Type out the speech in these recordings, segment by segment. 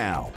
now.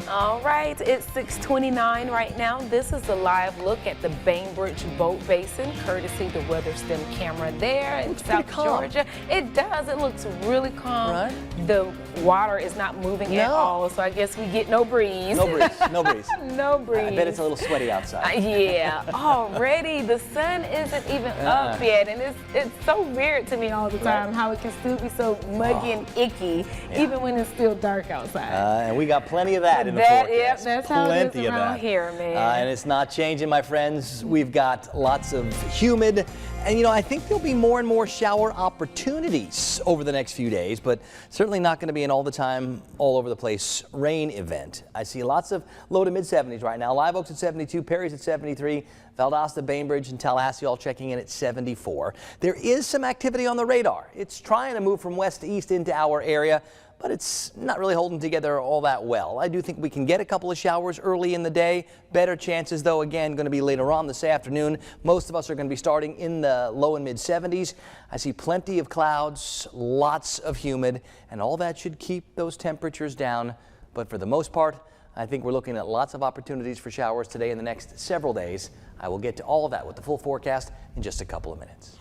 All right, it's 6:29 right now. This is a live look at the Bainbridge Boat Basin, courtesy the WeatherStem camera there in South Georgia. It does. It looks really calm. Right. The water is not moving at all, so I guess we get no breeze. No breeze. No breeze. No breeze. I bet it's a little sweaty outside. Yeah, already the sun isn't even up yet, and it's so weird to me all the time how it can still be so muggy and icky even when it's still dark outside. And we got plenty of that in the forecast. Yep, that's how it is around here, man. And it's not changing, my friends. We've got lots of humid, and I think there'll be more and more shower opportunities over the next few days, but certainly not going to be an all the time, all over the place rain event. I see lots of low to mid 70s right now. Live Oak's at 72, Perry's at 73, Valdosta, Bainbridge, and Tallahassee all checking in at 74. There is some activity on the radar. It's trying to move from west to east into our area, but it's not really holding together all that well. I do think we can get a couple of showers early in the day. Better chances, though, again, going to be later on this afternoon. Most of us are going to be starting in the low and mid 70s. I see plenty of clouds, lots of humid, and all that should keep those temperatures down. But for the most part, I think we're looking at lots of opportunities for showers today in the next several days. I will get to all of that with the full forecast in just a couple of minutes.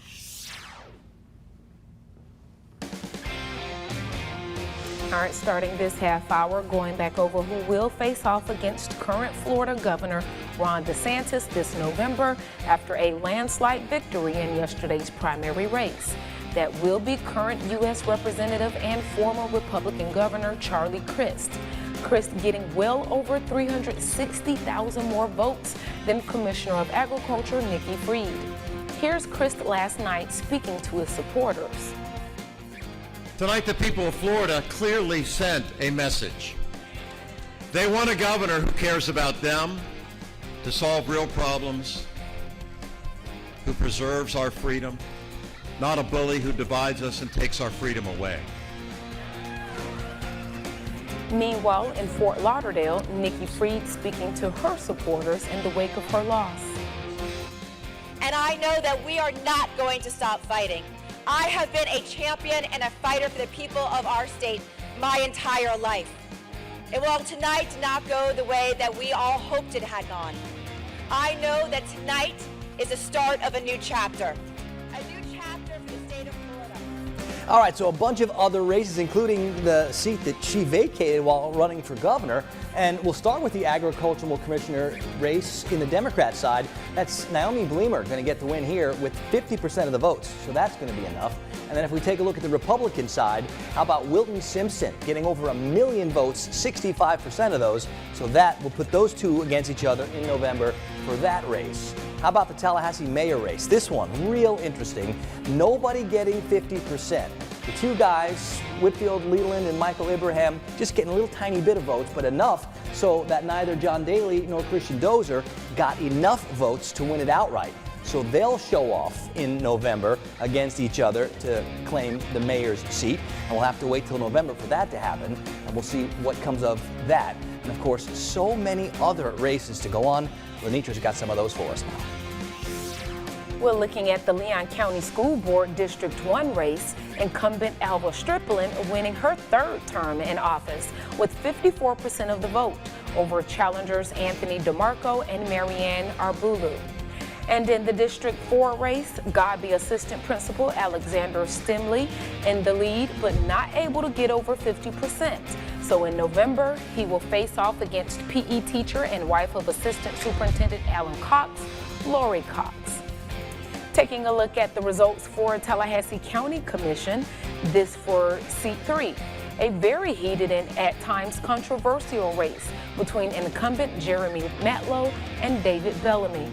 All right, starting this half hour, going back over who will face off against current Florida Governor Ron DeSantis this November after a landslide victory in yesterday's primary race. That will be current U.S. Representative and former Republican Governor Charlie Crist. Crist getting well over 360,000 more votes than Commissioner of Agriculture Nikki Fried. Here's Crist last night speaking to his supporters. Tonight, the people of Florida clearly sent a message. They want a governor who cares about them, to solve real problems, who preserves our freedom, not a bully who divides us and takes our freedom away. Meanwhile, in Fort Lauderdale, Nikki Fried speaking to her supporters in the wake of her loss. And I know that we are not going to stop fighting. I have been a champion and a fighter for the people of our state my entire life. And while tonight did not go the way that we all hoped it had gone, I know that tonight is the start of a new chapter. A new chapter for the state of Florida. All right, so a bunch of other races, including the seat that she vacated while running for governor. And we'll start with the agricultural commissioner race in the Democrat side. That's Naomi Bleemer going to get the win here with 50% of the votes. So that's going to be enough. And then if we take a look at the Republican side, how about Wilton Simpson getting over 1 million votes, 65% of those. So that will put those two against each other in November for that race. How about the Tallahassee mayor race? This one, real interesting. Nobody getting 50%. The two guys, Whitfield Leland and Michael Ibrahim, just getting a little tiny bit of votes, but enough so that neither John Daly nor Christian Dozer got enough votes to win it outright. So they'll show off in November against each other to claim the mayor's seat. And we'll have to wait till November for that to happen. And we'll see what comes of that. And of course, so many other races to go on. Lenitra's got some of those for us now. We're looking at the Leon County School Board District 1 race. Incumbent Alva Striplin winning her third term in office with 54% of the vote over challengers Anthony DeMarco and Marianne Arbulu. And in the District 4 race, Godby Assistant Principal Alexander Stimley in the lead, but not able to get over 50%. So in November, he will face off against PE teacher and wife of Assistant Superintendent Alan Cox, Lori Cox. Taking a look at the results for Tallahassee County Commission, this for seat 3. A very heated and at times controversial race between incumbent Jeremy Matlow and David Bellamy.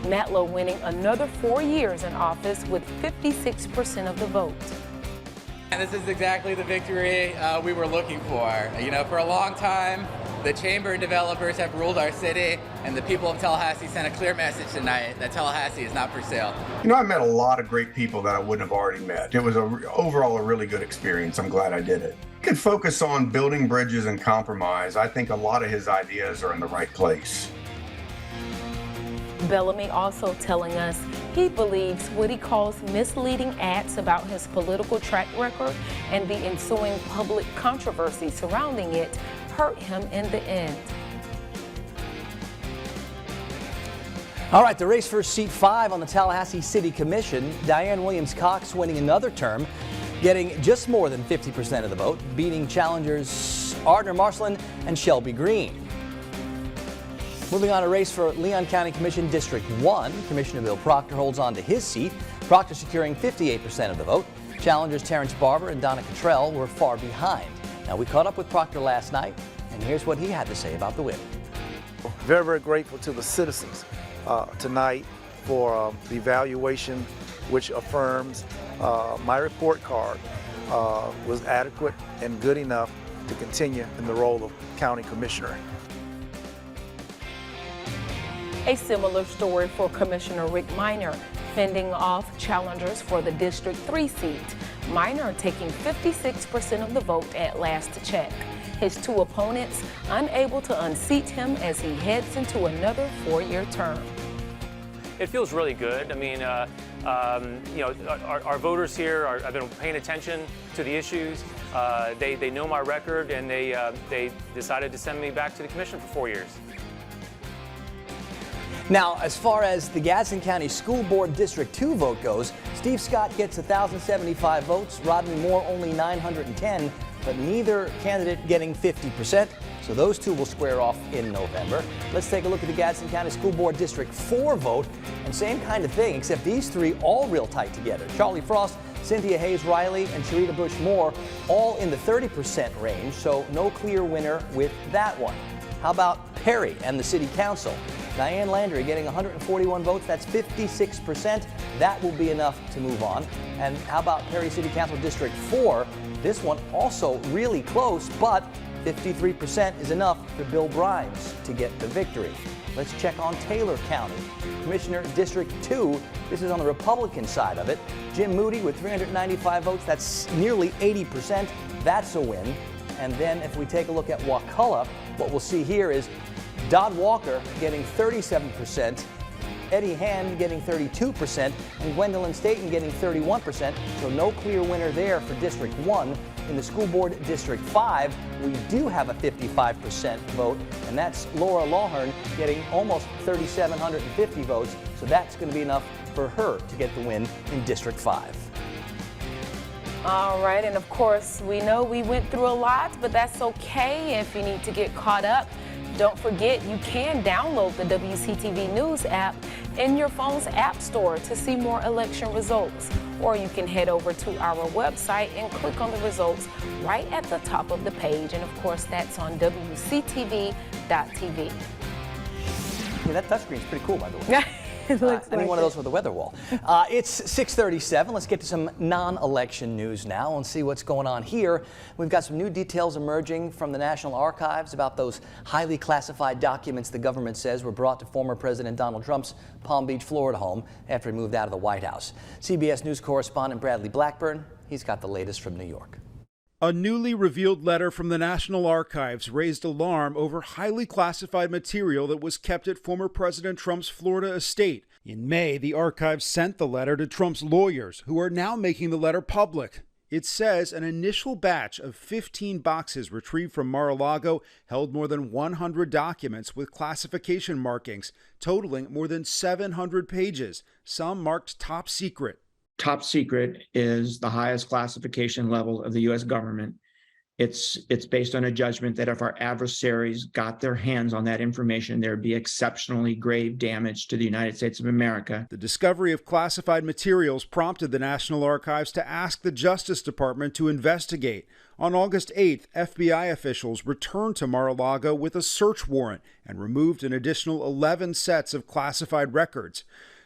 Matlow winning another 4 years in office with 56% of the vote. And this is exactly the victory we were looking for. For a long time, the chamber and developers have ruled our city, and the people of Tallahassee sent a clear message tonight that Tallahassee is not for sale. I met a lot of great people that I wouldn't have already met. It was overall a really good experience. I'm glad I did it. He could focus on building bridges and compromise. I think a lot of his ideas are in the right place. Bellamy also telling us He believes what he calls misleading ads about his political track record and the ensuing public controversy surrounding it hurt him in the end. All right, the race for seat 5 on the Tallahassee City Commission, Diane Williams-Cox winning another term, getting just more than 50% of the vote, beating challengers Ardner Marcelin and Shelby Green. Moving on, a race for Leon County Commission District 1. Commissioner Bill Proctor holds on to his seat. Proctor securing 58% of the vote. Challengers Terrence Barber and Donna Cottrell were far behind. Now, we caught up with Proctor last night, and here's what he had to say about the win. Very, very grateful to the citizens tonight for the evaluation, which affirms my report card was adequate and good enough to continue in the role of county commissioner. A similar story for Commissioner Rick Minor, fending off challengers for the District 3 seat. Minor taking 56% of the vote at last check. His two opponents unable to unseat him as he heads into another 4-year term. It feels really good. I mean, our voters here have been paying attention to the issues. They know my record, and they decided to send me back to the commission for 4 years. Now, as far as the Gadsden County School Board District 2 vote goes, Steve Scott gets 1,075 votes, Rodney Moore only 910, but neither candidate getting 50%, so those two will square off in November. Let's take a look at the Gadsden County School Board District 4 vote, and same kind of thing, except these three all real tight together. Charlie Frost, Cynthia Hayes Riley, and Sharita Bush Moore all in the 30% range, so no clear winner with that one. How about Perry and the City Council? Diane Landry getting 141 votes, that's 56%. That will be enough to move on. And how about Perry City Council District 4? This one also really close, but 53% is enough for Bill Grimes to get the victory. Let's check on Taylor County. Commissioner District 2, this is on the Republican side of it. Jim Moody with 395 votes, that's nearly 80%. That's a win. And then if we take a look at Wakulla, what we'll see here is Dodd Walker getting 37%, Eddie Hand getting 32%, and Gwendolyn Staten getting 31%. So no clear winner there for District 1. In the School Board District 5, we do have a 55% vote, and that's Laura Lawhern getting almost 3,750 votes. So that's going to be enough for her to get the win in District 5. All right, and of course, we know we went through a lot, but that's okay if you need to get caught up. Don't forget, you can download the WCTV News app in your phone's app store to see more election results. Or you can head over to our website and click on the results right at the top of the page. And of course, that's on WCTV.tv. Yeah, that touchscreen's pretty cool, by the way. It looks I need like one of those for the weather wall. It's 6:37. Let's get to some non-election news now and see what's going on here. We've got some new details emerging from the National Archives about those highly classified documents the government says were brought to former President Donald Trump's Palm Beach, Florida home after he moved out of the White House. CBS News correspondent Bradley Blackburn, he's got the latest from New York. A newly revealed letter from the National Archives raised alarm over highly classified material that was kept at former President Trump's Florida estate. In May, the archives sent the letter to Trump's lawyers, who are now making the letter public. It says an initial batch of 15 boxes retrieved from Mar-a-Lago held more than 100 documents with classification markings, totaling more than 700 pages, some marked top secret. Top secret is the highest classification level of the U.S. government. It's based on a judgment that if our adversaries got their hands on that information, there would be exceptionally grave damage to the United States of America. The discovery of classified materials prompted the National Archives to ask the Justice Department to investigate. On August 8th, FBI officials returned to Mar-a-Lago with a search warrant and removed an additional 11 sets of classified records.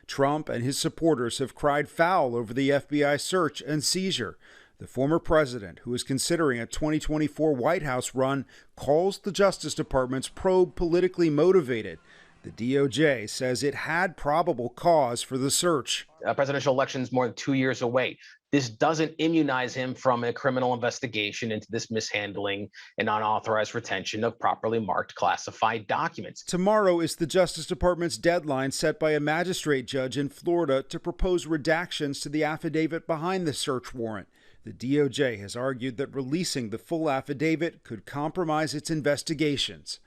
Trump and his supporters have cried foul over the FBI search and seizure. The former president, who is considering a 2024 White House run, calls the Justice Department's probe politically motivated. The DOJ says it had probable cause for the search. A presidential election is more than 2 years away. this doesn't immunize him from a criminal investigation into this mishandling and unauthorized retention of properly marked classified documents. Tomorrow is the Justice Department's deadline set by a magistrate judge in Florida to propose redactions to the affidavit behind the search warrant. The DOJ has argued that releasing the full affidavit could compromise its investigations.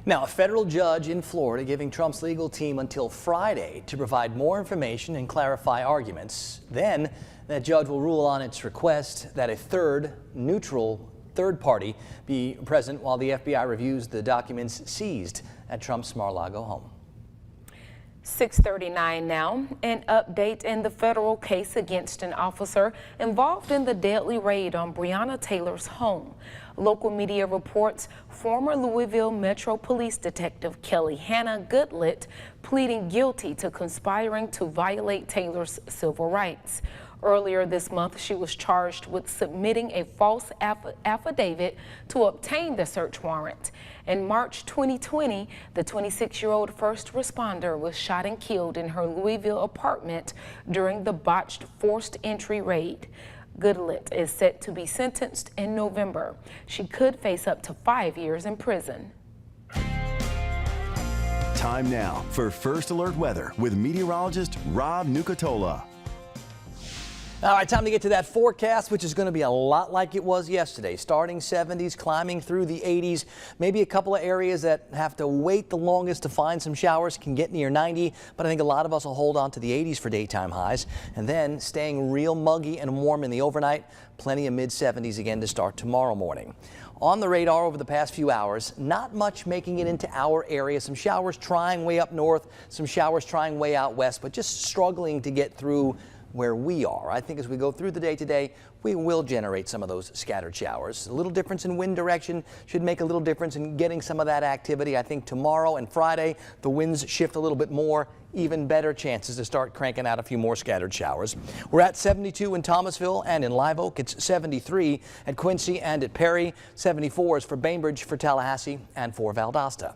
Now, a federal judge in Florida giving Trump's legal team until Friday to provide more information and clarify arguments. Then, that judge will rule on its request that a neutral third party be present while the FBI reviews the documents seized at Trump's Mar-a-Lago home. 6:39 now. An update in the federal case against an officer involved in the deadly raid on Breonna Taylor's home. Local media reports former Louisville Metro Police Detective Kelly Hannah Goodlett pleading guilty to conspiring to violate Taylor's civil rights. Earlier this month, she was charged with submitting a false affidavit to obtain the search warrant. In March 2020, the 26-year-old first responder was shot and killed in her Louisville apartment during the botched forced entry raid. Goodlett is set to be sentenced in November. She could face up to 5 years in prison. Time now for First Alert Weather with meteorologist Rob Nucatola. All right, time to get to that forecast, which is going to be a lot like it was yesterday. Starting 70s, climbing through the 80s. Maybe a couple of areas that have to wait the longest to find some showers can get near 90, but I think a lot of us will hold on to the 80s for daytime highs. And then staying real muggy and warm in the overnight. Plenty of mid-70s again to start tomorrow morning. On the radar over the past few hours, not much making it into our area. Some showers trying way up north, some showers trying way out west, but just struggling to get through where we are. I think as we go through the day today, we will generate some of those scattered showers. A little difference in wind direction should make a little difference in getting some of that activity. I think tomorrow and Friday, the winds shift a little bit more, even better chances to start cranking out a few more scattered showers. We're at 72 in Thomasville and in Live Oak. It's 73 at Quincy and at Perry. 74 is for Bainbridge, for Tallahassee, and for Valdosta.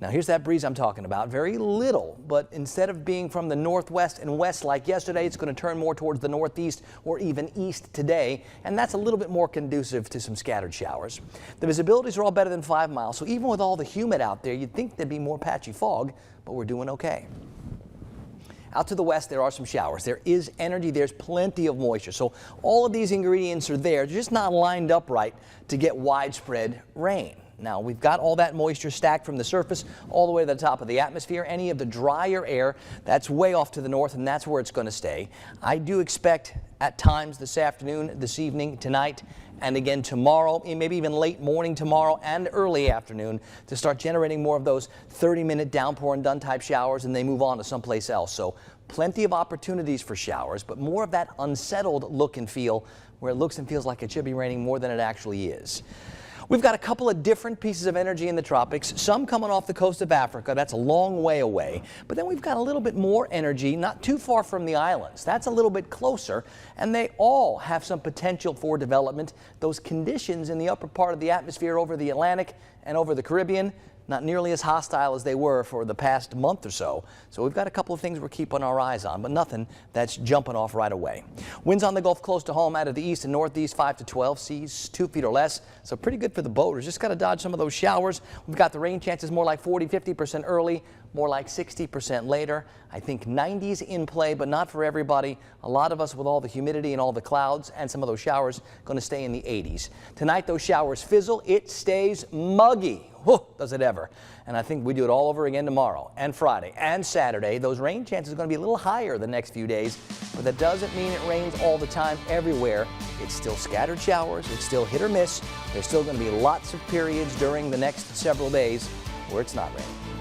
Now here's that breeze I'm talking about. Very little, but instead of being from the northwest and west like yesterday, it's going to turn more towards the northeast or even east today, and that's a little bit more conducive to some scattered showers. The visibilities are all better than 5 miles, so even with all the humid out there, you'd think there'd be more patchy fog, but we're doing okay. Out to the west, there are some showers. There is energy. There's plenty of moisture. So all of these ingredients are there. They're just not lined up right to get widespread rain. Now, we've got all that moisture stacked from the surface all the way to the top of the atmosphere. Any of the drier air, that's way off to the north, and that's where it's going to stay. I do expect at times this afternoon, this evening, tonight, and again tomorrow, maybe even late morning tomorrow and early afternoon, to start generating more of those 30-minute downpour and done type showers, and they move on to someplace else. So plenty of opportunities for showers, but more of that unsettled look and feel, where it looks and feels like it should be raining more than it actually is. We've got a couple of different pieces of energy in the tropics, some coming off the coast of Africa. That's a long way away. But then we've got a little bit more energy not too far from the islands. That's a little bit closer, and they all have some potential for development. Those conditions in the upper part of the atmosphere over the Atlantic and over the Caribbean, not nearly as hostile as they were for the past month or so. So we've got a couple of things we're keeping our eyes on, but nothing that's jumping off right away. Winds on the Gulf close to home out of the east and northeast, 5 to 12, seas 2 feet or less. So pretty good for the boaters. Just got to dodge some of those showers. We've got the rain chances more like 40-50% early, more like 60% later. I think 90s in play, but not for everybody. A lot of us with all the humidity and all the clouds and some of those showers going to stay in the 80s. Tonight, those showers fizzle. It stays muggy. Whoa, does it ever. And I think we do it all over again tomorrow and Friday and Saturday. Those rain chances are going to be a little higher the next few days, but that doesn't mean it rains all the time everywhere. It's still scattered showers. It's still hit or miss. There's still going to be lots of periods during the next several days where it's not raining.